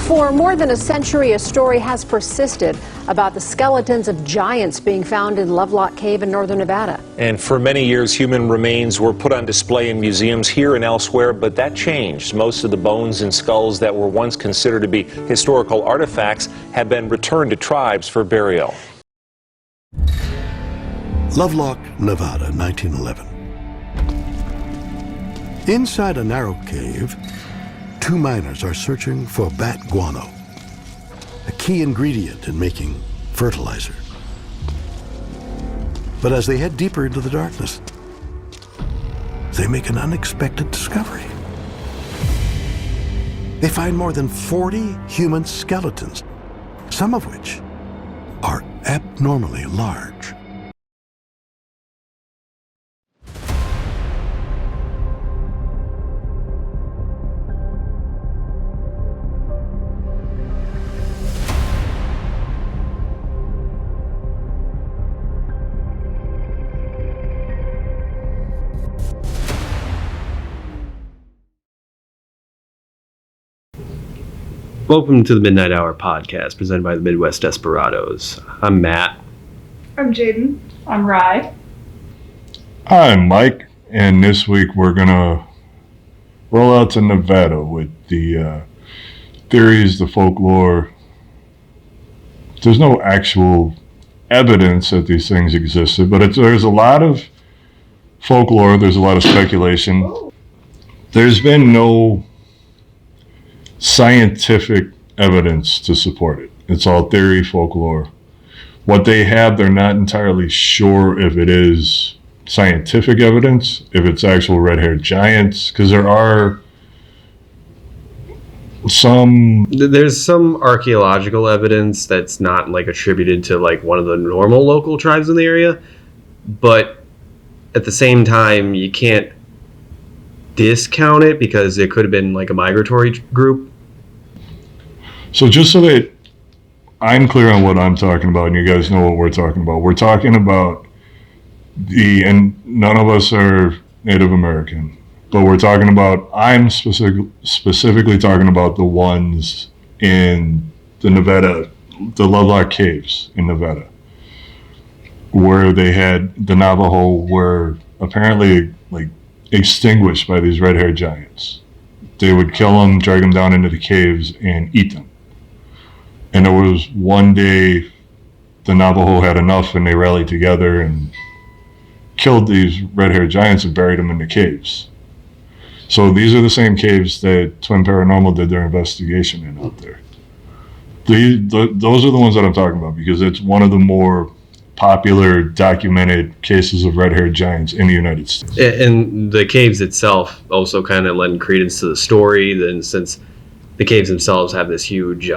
For more than a century, a story has persisted about the skeletons of giants being found in LoveLock Cave in northern Nevada. And for many years, human remains were put on display in museums here and elsewhere, but that changed. Most of the bones and skulls that were once considered to be historical artifacts have been returned to tribes for burial. LoveLock, Nevada, 1911. Inside a narrow cave, two miners are searching for bat guano, a key ingredient in making fertilizer. But as they head deeper into the darkness, they make an unexpected discovery. They find more than 40 human skeletons, some of which are abnormally large. Welcome to the Midnight Hour podcast presented by the Midwest Desperados. I'm Matt. I'm Jaden. I'm Rye. I'm Mike, and this week we're going to roll out to Nevada with the theories, the folklore. There's no actual evidence that these things existed, but there's a lot of folklore, there's a lot of speculation. There's been no scientific evidence to support it. It's all theory, folklore. What they have, they're not entirely sure if it is scientific evidence, if it's actual red-haired giants, because there's some archaeological evidence that's not like attributed to like one of the normal local tribes in the area, but at the same time you can't discount it because it could have been like a migratory group. So just so that I'm clear on what I'm talking about and you guys know what we're talking about and none of us are Native American, but I'm specifically talking about the ones in the Nevada, the LoveLock Caves in Nevada, where they had the Navajo were apparently like extinguished by these red-haired giants. They would kill them, drag them down into the caves, and eat them. And there was one day the Navajo had enough and they rallied together and killed these red-haired giants and buried them in the caves. So these are the same caves that Twin Paranormal did their investigation in out there. Those are the ones that I'm talking about because it's one of the more popular documented cases of red-haired giants in the United States. And the caves itself also kind of lend credence to the story, then since the caves themselves have this huge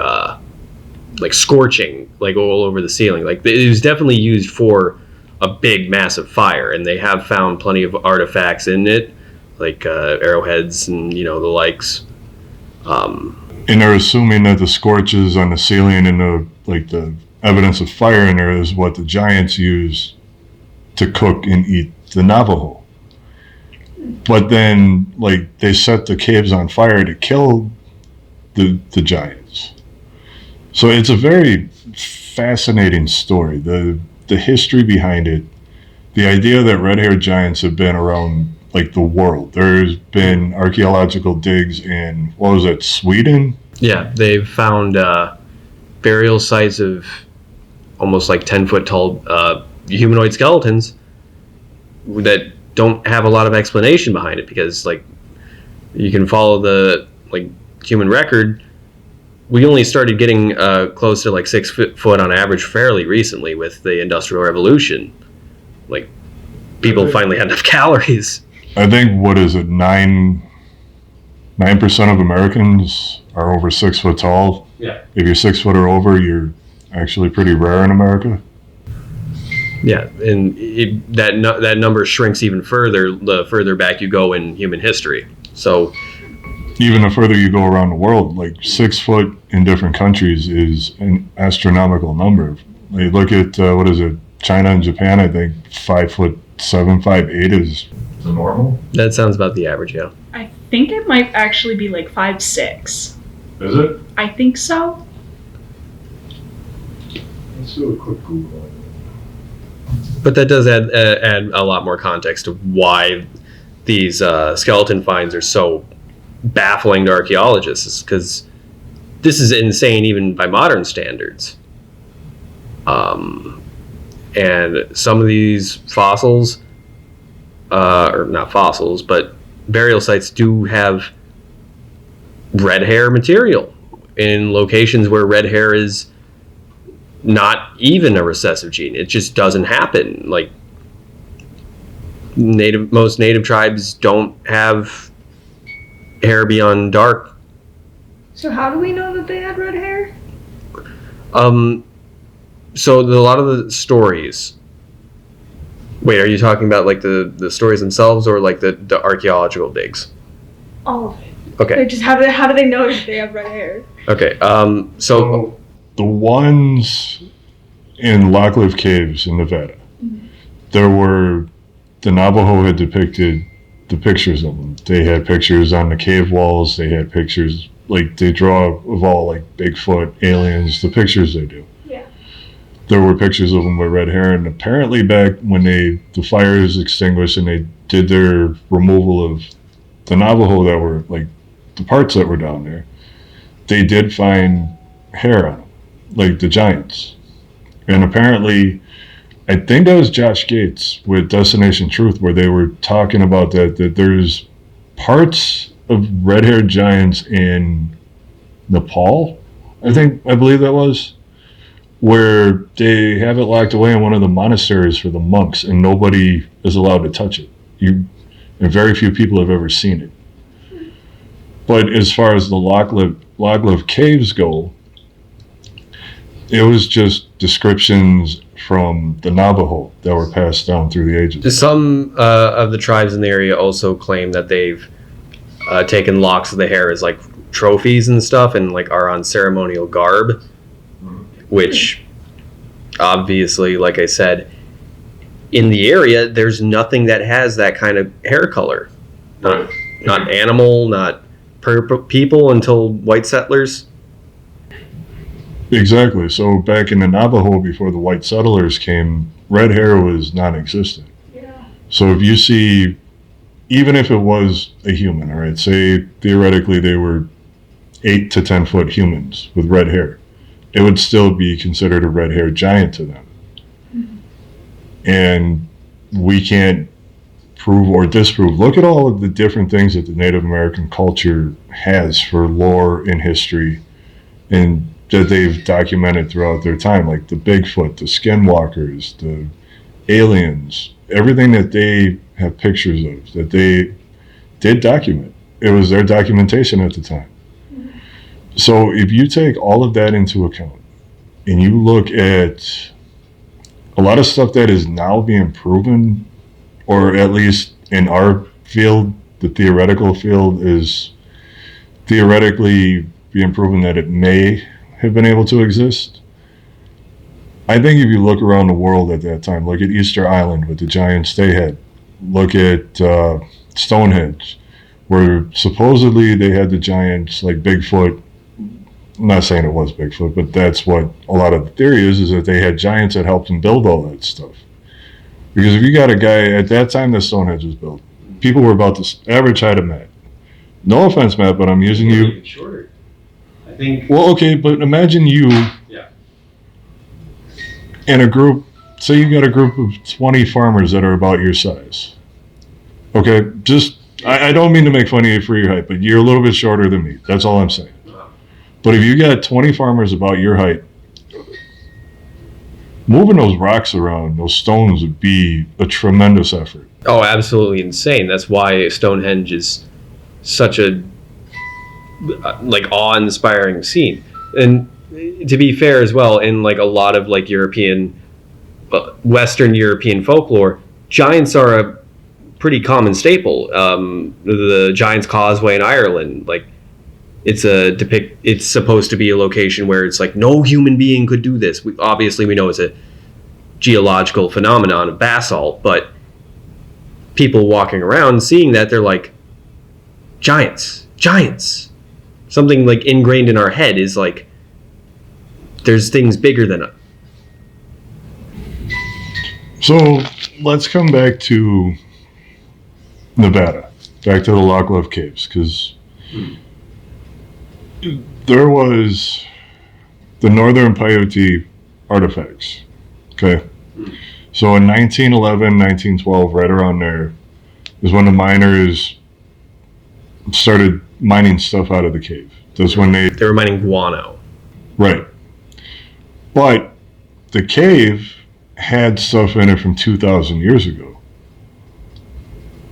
like scorching like all over the ceiling. Like it was definitely used for a big massive fire, and they have found plenty of artifacts in it, like arrowheads and the likes. And they're assuming that the scorches on the ceiling and the evidence of fire in there is what the giants use to cook and eat the Navajo. But then, they set the caves on fire to kill the giants. So it's a very fascinating story. The history behind it, the idea that red-haired giants have been around, the world. There's been archaeological digs in, Sweden? Yeah, they've found burial sites of almost 10-foot tall humanoid skeletons that don't have a lot of explanation behind it because you can follow the human record. We only started getting close to 6 foot on average fairly recently with the Industrial Revolution. People finally had enough calories. I think 9% of Americans are over 6 foot tall. Yeah. If you're 6 foot or over, you're actually pretty rare in America. Yeah, and that number shrinks even further the further back you go in human history. So even the further you go around the world, 6 foot in different countries is an astronomical number. Look at China and Japan. I think 5'7", 5'8" is the normal. That sounds about the average, yeah. I think it might actually be 5'6". Is it? I think so. Let's do a quick Google. But that does add a lot more context to why these skeleton finds are so baffling to archaeologists, because this is insane even by modern standards. And some of these fossils, or not fossils, but burial sites do have red hair material in locations where red hair is not even a recessive gene. It just doesn't happen. Like most native tribes don't have hair beyond dark. So how do we know that they had red hair? So a lot of the stories. Wait, are you talking about like the stories themselves, or like the archaeological digs? All of it. Okay. They're just how do they know that they have red hair? Okay. So The ones in Lock Cave Caves in Nevada, the Navajo had depicted the pictures of them. They had pictures on the cave walls. They had pictures, like they draw of all like Bigfoot, aliens, the pictures they do. Yeah. There were pictures of them with red hair, and apparently back when the fires extinguished and they did their removal of the Navajo that were like the parts that were down there, they did find hair on them, like the giants. And apparently, I think that was Josh Gates with Destination Truth, where they were talking about that there's parts of red-haired giants in Nepal, I believe that was, where they have it locked away in one of the monasteries for the monks, and nobody is allowed to touch it. And very few people have ever seen it. But as far as the Lovelock Caves go, it was just descriptions from the Navajo that were passed down through the ages. some of the tribes in the area also claim that they've taken locks of the hair as like trophies and stuff, and like are on ceremonial garb, which obviously, like I said, in the area there's nothing that has that kind of hair color. Not animal, not people until white settlers. Exactly. So back in the Navajo, before the white settlers came, red hair was non-existent. Yeah. So if you see, even if it was a human, all right, say theoretically they were 8 to 10 foot humans with red hair, it would still be considered a red-haired giant to them. Mm-hmm. And we can't prove or disprove. Look at all of the different things that the Native American culture has for lore and history, and that they've documented throughout their time, like the Bigfoot, the skinwalkers, the aliens, everything that they have pictures of, that they did document. It was their documentation at the time. Mm-hmm. So if you take all of that into account, and you look at a lot of stuff that is now being proven, or at least in our field, the theoretical field is theoretically being proven that it may have been able to exist. I think if you look around the world at that time, look at Easter Island with the giants they had, look at Stonehenge, where supposedly they had the giants like Bigfoot. I'm not saying it was Bigfoot, but that's what a lot of the theory is that they had giants that helped them build all that stuff. Because if you got a guy, at that time that Stonehenge was built, people were about the average height of Matt. No offense, Matt, but I'm using you. Shorter. I think. Well, okay, but imagine you in a group, say you got a group of 20 farmers that are about your size. Okay, just, I don't mean to make fun of you for your height, but you're a little bit shorter than me. That's all I'm saying. But if you got 20 farmers about your height, moving those rocks around, those stones, would be a tremendous effort. Oh, absolutely insane. That's why Stonehenge is such a like awe-inspiring scene. And to be fair as well, in like a lot of like European, Western European folklore, giants are a pretty common staple. The Giant's Causeway in Ireland, like it's supposed to be a location where it's like no human being could do this. Obviously we know it's a geological phenomenon of basalt, but people walking around seeing that, they're like, giants, something like ingrained in our head is like there's things bigger than us. So let's come back to Nevada, back to the LoveLock Caves, because there was the Northern Peyote artifacts. Okay. So in 1911, 1912, right around there, is when the miners started mining stuff out of the cave. That's when they were mining guano. Right. But the cave had stuff in it from 2,000 years ago.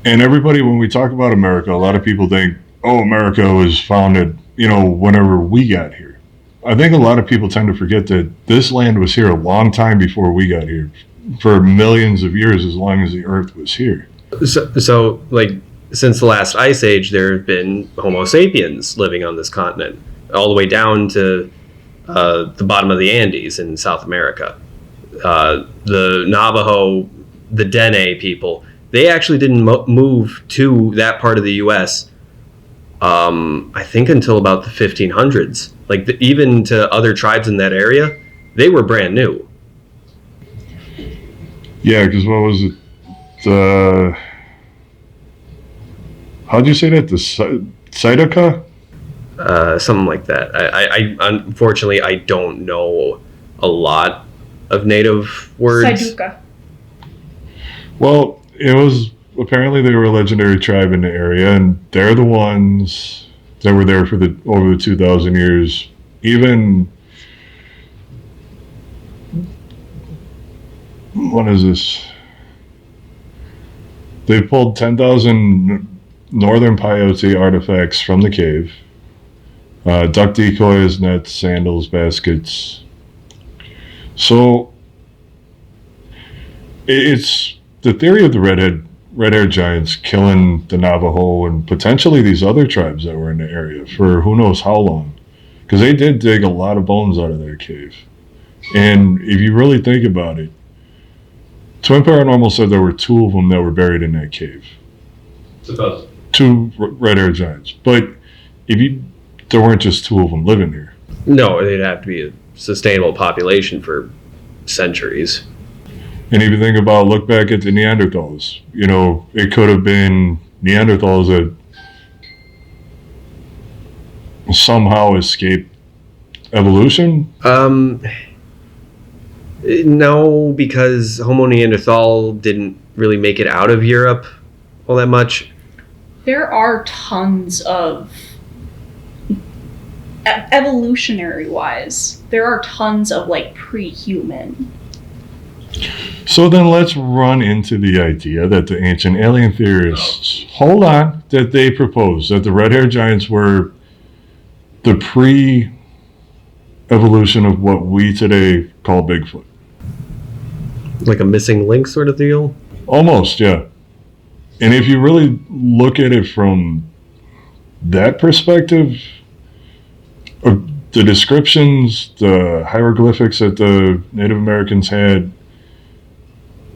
And everybody, when we talk about America, a lot of people think, oh, America was founded, whenever we got here. I think a lot of people tend to forget that this land was here a long time before we got here, for millions of years, as long as the earth was here. So like, since the last ice age, there have been Homo sapiens living on this continent, all the way down to the bottom of the Andes in South America. The Navajo, the Dene people, they actually didn't move to that part of the U.S., I think until about the 1500s. Like, even to other tribes in that area, they were brand new. Yeah, because what was it? How'd you say that? The Sidaka? Something like that. I unfortunately, I don't know a lot of native words. Saiduka. Well, it was apparently they were a legendary tribe in the area, and they're the ones that were there for over the 2,000 years. Even what is this? They pulled 10,000 Northern Peyote artifacts from the cave. Duck decoys, nets, sandals, baskets. So it's the theory of the red-haired giants killing the Navajo and potentially these other tribes that were in the area for who knows how long. Because they did dig a lot of bones out of that cave. And if you really think about it, Twin Paranormal said there were 2 of them that were buried in that cave. Suppose. 2 red-haired giants. But there weren't just 2 of them living here. No, they'd have to be a sustainable population for centuries. And if you think about, look back at the Neanderthals, it could have been Neanderthals that somehow escaped evolution. No, because Homo neanderthal didn't really make it out of Europe all that much. There are tons of evolutionary wise, there are tons of like pre-human. So then let's run into the idea that the ancient alien theorists, that they proposed that the red-haired giants were the pre-evolution of what we today call Bigfoot. Like a missing link sort of deal? Almost, yeah. And if you really look at it from that perspective, the descriptions, the hieroglyphics that the Native Americans had,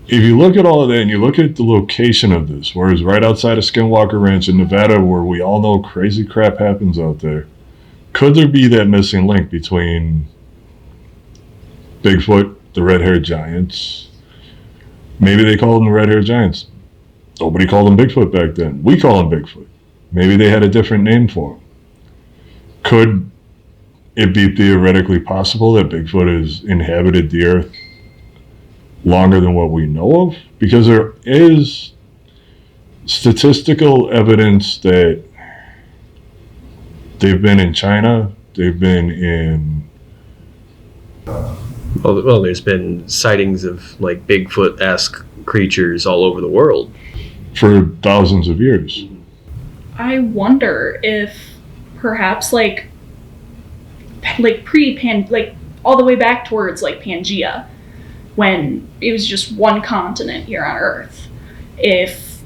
if you look at all of that and you look at the location of this, where it's right outside of Skinwalker Ranch in Nevada, where we all know crazy crap happens out there, could there be that missing link between Bigfoot, the red-haired giants? Maybe they called them the red-haired giants. Nobody called them Bigfoot back then. We call them Bigfoot. Maybe they had a different name for them. Could it be theoretically possible that Bigfoot has inhabited the earth longer than what we know of? Because there is statistical evidence that they've been in China, they've been in... Well, there's been sightings of like Bigfoot-esque creatures all over the world. For thousands of years. I wonder if perhaps like all the way back towards like Pangea, when it was just one continent here on Earth, if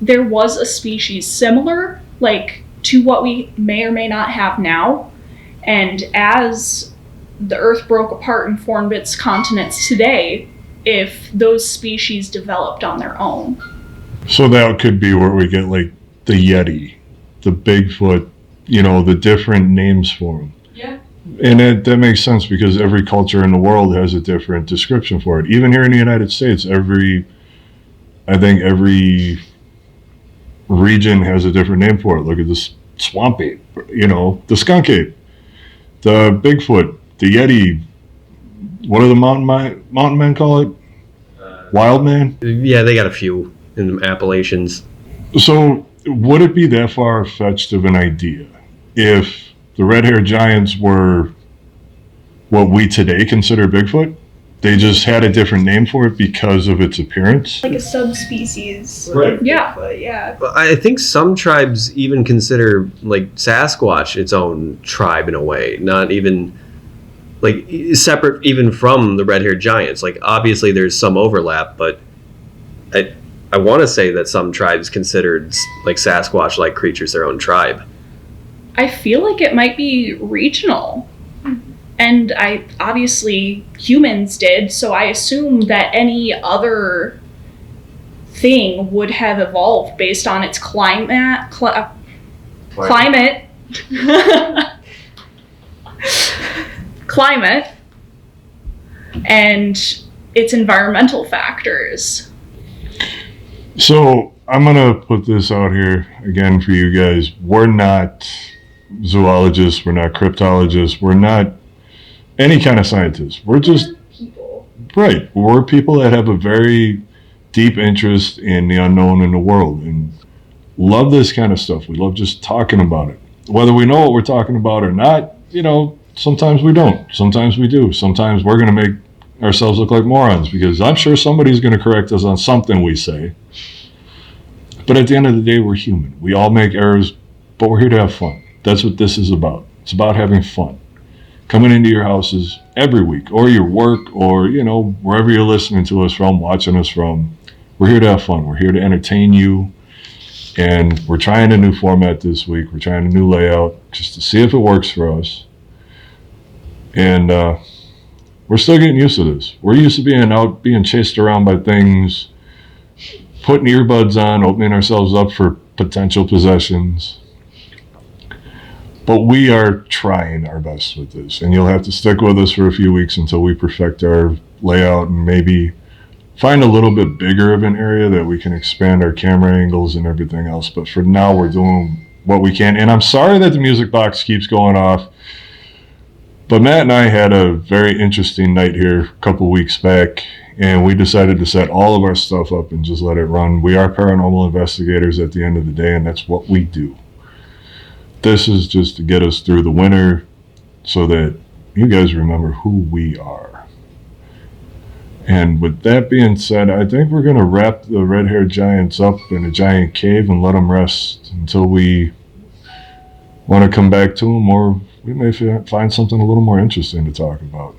there was a species similar like to what we may or may not have now, and as the Earth broke apart and formed its continents today, if those species developed on their own. So that could be where we get like the Yeti, the Bigfoot the different names for them. Yeah. And that makes sense because every culture in the world has a different description for it. Even here in the United States, I think every region has a different name for it. Look at the swamp ape, the skunk ape, the Bigfoot, the Yeti. What do the mountain men call it? Wild man? Yeah, they got a few in the Appalachians. So would it be that far-fetched of an idea if the red-haired giants were what we today consider Bigfoot? They just had a different name for it because of its appearance? Like a subspecies. Right. Yeah. But yeah. I think some tribes even consider like Sasquatch its own tribe in a way, not even like separate even from the red-haired giants. Like obviously there's some overlap, but I want to say that some tribes considered like Sasquatch-like creatures their own tribe. I feel like it might be regional. And obviously humans did, so I assume that any other thing would have evolved based on its climate. Climate and its environmental factors. So I'm going to put this out here again for you guys. We're not zoologists. We're not cryptologists. We're not any kind of scientists. We're just People. right. We're people that have a very deep interest in the unknown in the world and love this kind of stuff. We love just talking about it. Whether we know what we're talking about or not, sometimes we don't. Sometimes we do. Sometimes we're going to make ourselves look like morons because I'm sure somebody's going to correct us on something we say. But at the end of the day, we're human. We all make errors, but we're here to have fun. That's what this is about. It's about having fun. Coming into your houses every week, or your work, or, wherever you're listening to us from, watching us from. We're here to have fun. We're here to entertain you. And we're trying a new format this week. We're trying a new layout just to see if it works for us. And we're still getting used to this. We're used to being chased around by things, putting earbuds on, opening ourselves up for potential possessions. But we are trying our best with this, and you'll have to stick with us for a few weeks until we perfect our layout and maybe find a little bit bigger of an area that we can expand our camera angles and everything else. But for now, we're doing what we can. And I'm sorry that the music box keeps going off, but Matt and I had a very interesting night here a couple weeks back, and we decided to set all of our stuff up and just let it run. We are paranormal investigators at the end of the day, and that's what we do. This is just to get us through the winter so that you guys remember who we are. And with that being said, I think we're going to wrap the red-haired giants up in a giant cave and let them rest until we want to come back to them, or we may find something a little more interesting to talk about.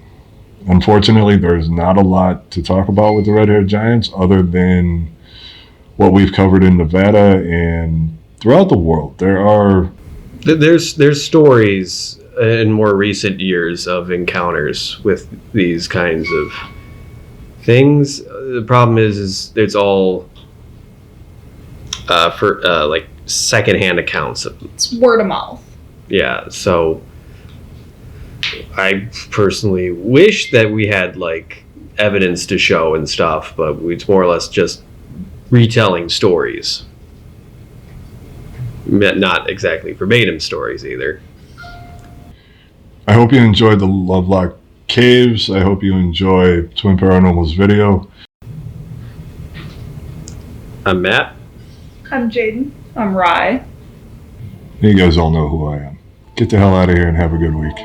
Unfortunately, there's not a lot to talk about with the red-haired giants other than what we've covered in Nevada and throughout the world. There's stories in more recent years of encounters with these kinds of things. The problem is it's all for like secondhand accounts. It's word of mouth. Yeah, so I personally wish that we had like evidence to show and stuff, but it's more or less just retelling stories. Not exactly verbatim stories either. I hope you enjoyed the LoveLock Caves. I hope you enjoy Twin Paranormal's video. I'm Matt. I'm Jaden. I'm Rye. You guys all know who I am. Get the hell out of here and have a good week.